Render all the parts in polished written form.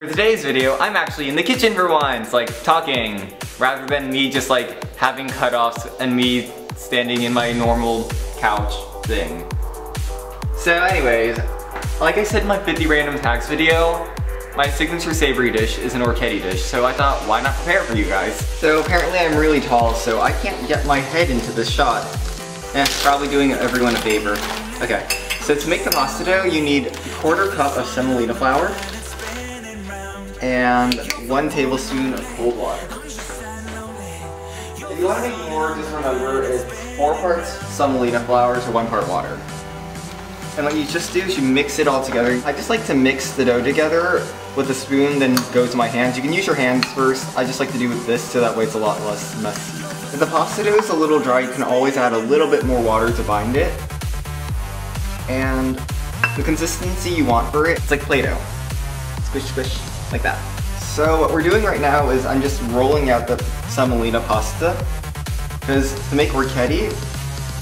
For today's video, I'm actually in the kitchen for once, like talking, rather than me just like having cutoffs and me standing in my normal couch thing. So anyways, like I said in my 50 random tags video, my signature savory dish is an orecchiette dish, so I thought, why not prepare it for you guys? So apparently I'm really tall, so I can't get my head into this shot. Probably doing everyone a favor. Okay, so to make the pasta dough, you need a 1/4 cup of semolina flour and 1 tablespoon of cold water. If you want to make more, just remember it's 4 parts semolina flour to 1 part water. And what you just do is you mix it all together. I just like to mix the dough together with a spoon, then go to my hands. You can use your hands first. I just like to do with this so that way it's a lot less messy. If the pasta dough is a little dry, you can always add a little bit more water to bind it. And the consistency you want for it, it's like Play-Doh. Squish, squish, like that. So what we're doing right now is I'm just rolling out the semolina pasta. Because to make orecchiette,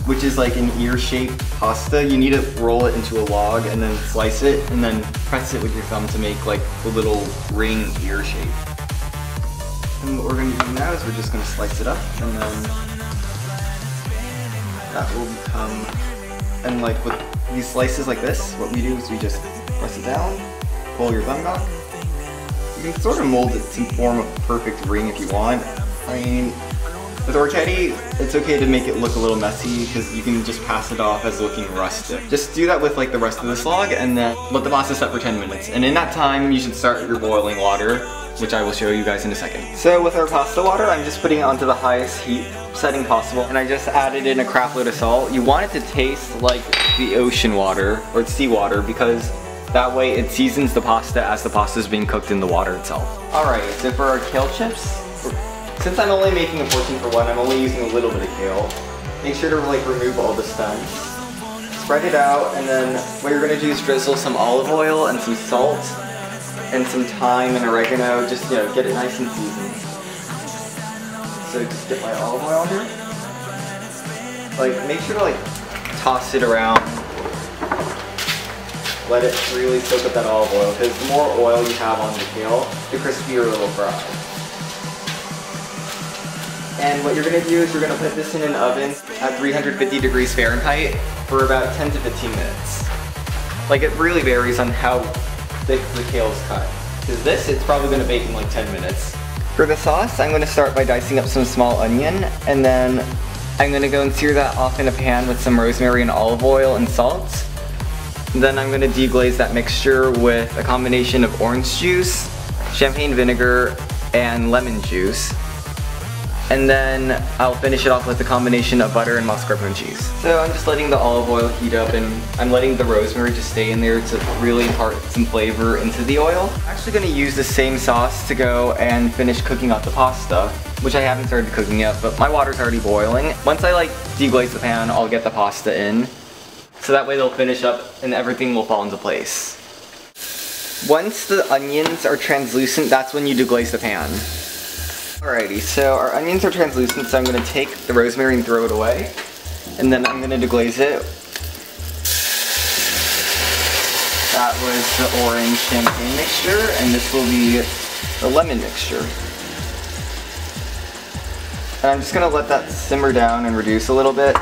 which is like an ear-shaped pasta, you need to roll it into a log and then slice it and then press it with your thumb to make like the little ring ear shape. And what we're going to do now is we're just going to slice it up, and then that will become, and like with these slices like this, what we do is we just press it down, pull your thumb back. You can sort of mold it to form a perfect ring if you want. I mean, with orecchiette, it's okay to make it look a little messy because you can just pass it off as looking rustic. Just do that with like the rest of this log and then let the pasta set for 10 minutes. And in that time, you should start your boiling water, which I will show you guys in a second. So with our pasta water, I'm just putting it onto the highest heat setting possible, and I just added in a crap load of salt. You want it to taste like the ocean water or seawater because that way it seasons the pasta as the pasta is being cooked in the water itself. Alright, so for our kale chips, since I'm only making a portion for one, I'm only using a little bit of kale. Make sure to like remove all the stems. Spread it out, and then what you're gonna do is drizzle some olive oil and some salt and some thyme and oregano, just, you know, get it nice and seasoned. So just get my olive oil here. Like, make sure to like toss it around. Let it really soak up that olive oil, because the more oil you have on the kale, the crispier it will fry. And what you're going to do is you're going to put this in an oven at 350 degrees Fahrenheit for about 10 to 15 minutes. Like, it really varies on how thick the kale is cut. Because this, it's probably going to bake in like 10 minutes. For the sauce, I'm going to start by dicing up some small onion, and then I'm going to go and sear that off in a pan with some rosemary and olive oil and salt. And then I'm going to deglaze that mixture with a combination of orange juice, champagne vinegar, and lemon juice. And then I'll finish it off with a combination of butter and mascarpone cheese. So I'm just letting the olive oil heat up, and I'm letting the rosemary just stay in there to really impart some flavor into the oil. I'm actually going to use the same sauce to go and finish cooking up the pasta, which I haven't started cooking yet, but my water's already boiling. Once I like deglaze the pan, I'll get the pasta in, so that way they'll finish up and everything will fall into place. Once the onions are translucent, that's when you deglaze the pan. Alrighty, so our onions are translucent, so I'm going to take the rosemary and throw it away. And then I'm going to deglaze it. That was the orange champagne mixture, and this will be the lemon mixture. And I'm just going to let that simmer down and reduce a little bit.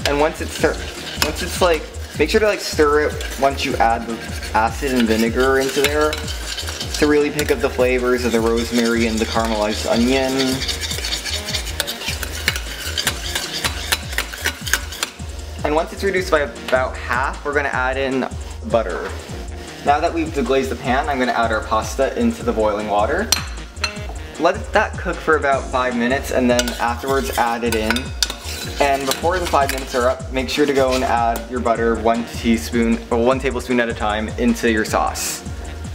And once it's like, make sure to like stir it once you add the acid and vinegar into there, to really pick up the flavors of the rosemary and the caramelized onion. And once it's reduced by about half, we're going to add in butter. Now that we've deglazed the pan, I'm going to add our pasta into the boiling water. Let that cook for about 5 minutes, and then afterwards add it in. And before the 5 minutes are up, make sure to go and add your butter 1 tablespoon at a time into your sauce,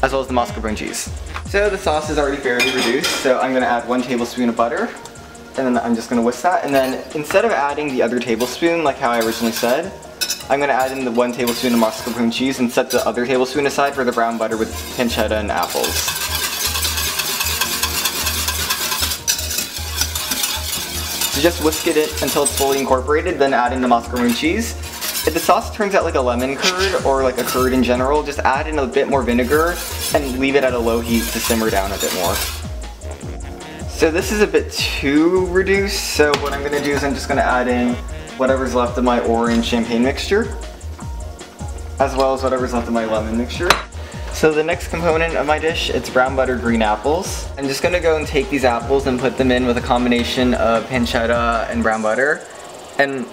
as well as the mascarpone cheese. So the sauce is already fairly reduced, so I'm going to add 1 tablespoon of butter, and then I'm just going to whisk that, and then instead of adding the other tablespoon like how I originally said, I'm going to add in the 1 tablespoon of mascarpone cheese and set the other tablespoon aside for the brown butter with pancetta and apples. So just whisk it until it's fully incorporated, then add in the mascarpone cheese, If the sauce turns out like a lemon curd or like a curd in general, just add in a bit more vinegar and leave it at a low heat to simmer down a bit more. So this is a bit too reduced, so what I'm gonna do is I'm just gonna add in whatever's left of my orange champagne mixture, as well as whatever's left of my lemon mixture. So the next component of my dish, it's brown butter green apples. I'm just gonna go and take these apples and put them in with a combination of pancetta and brown butter. And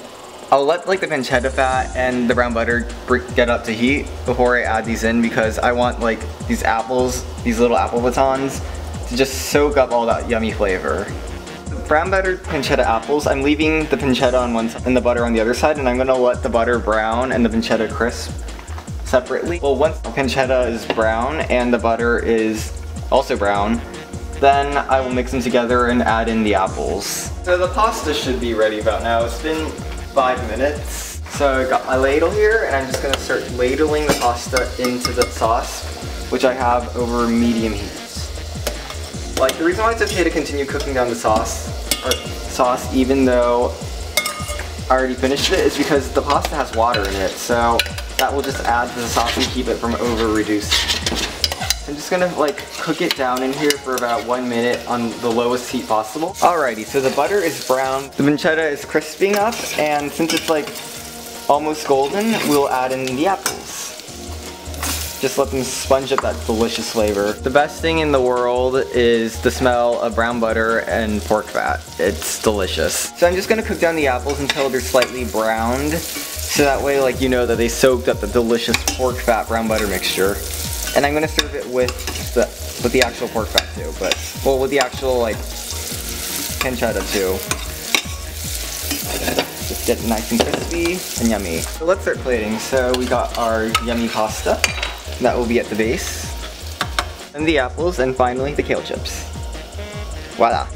I'll let like the pancetta fat and the brown butter get up to heat before I add these in, because I want like these apples, these little apple batons, to just soak up all that yummy flavor. The brown butter pancetta apples, I'm leaving the pancetta on one side and the butter on the other side, and I'm gonna let the butter brown and the pancetta crisp separately. Well, once the pancetta is brown and the butter is also brown, then I will mix them together and add in the apples. So the pasta should be ready about now. It's been 5 minutes. So I got my ladle here, and I'm just gonna start ladling the pasta into the sauce, which I have over medium heat. Like, the reason why it's okay to continue cooking down the sauce even though I already finished it, is because the pasta has water in it, so that will just add to the sauce and keep it from over-reducing. I'm just gonna like cook it down in here for about 1 minute on the lowest heat possible. Alrighty, so the butter is brown, the pancetta is crisping up, and since it's like almost golden, we'll add in the apples. Just let them sponge up that delicious flavor. The best thing in the world is the smell of brown butter and pork fat. It's delicious. So I'm just gonna cook down the apples until they're slightly browned, so that way like you know that they soaked up the delicious pork fat brown butter mixture. And I'm gonna serve it with the actual pork fat too, but well, with the actual like pancetta too. Just get it nice and crispy and yummy. So let's start plating. So we got our yummy pasta. That will be at the base. And the apples, and finally the kale chips. Voila.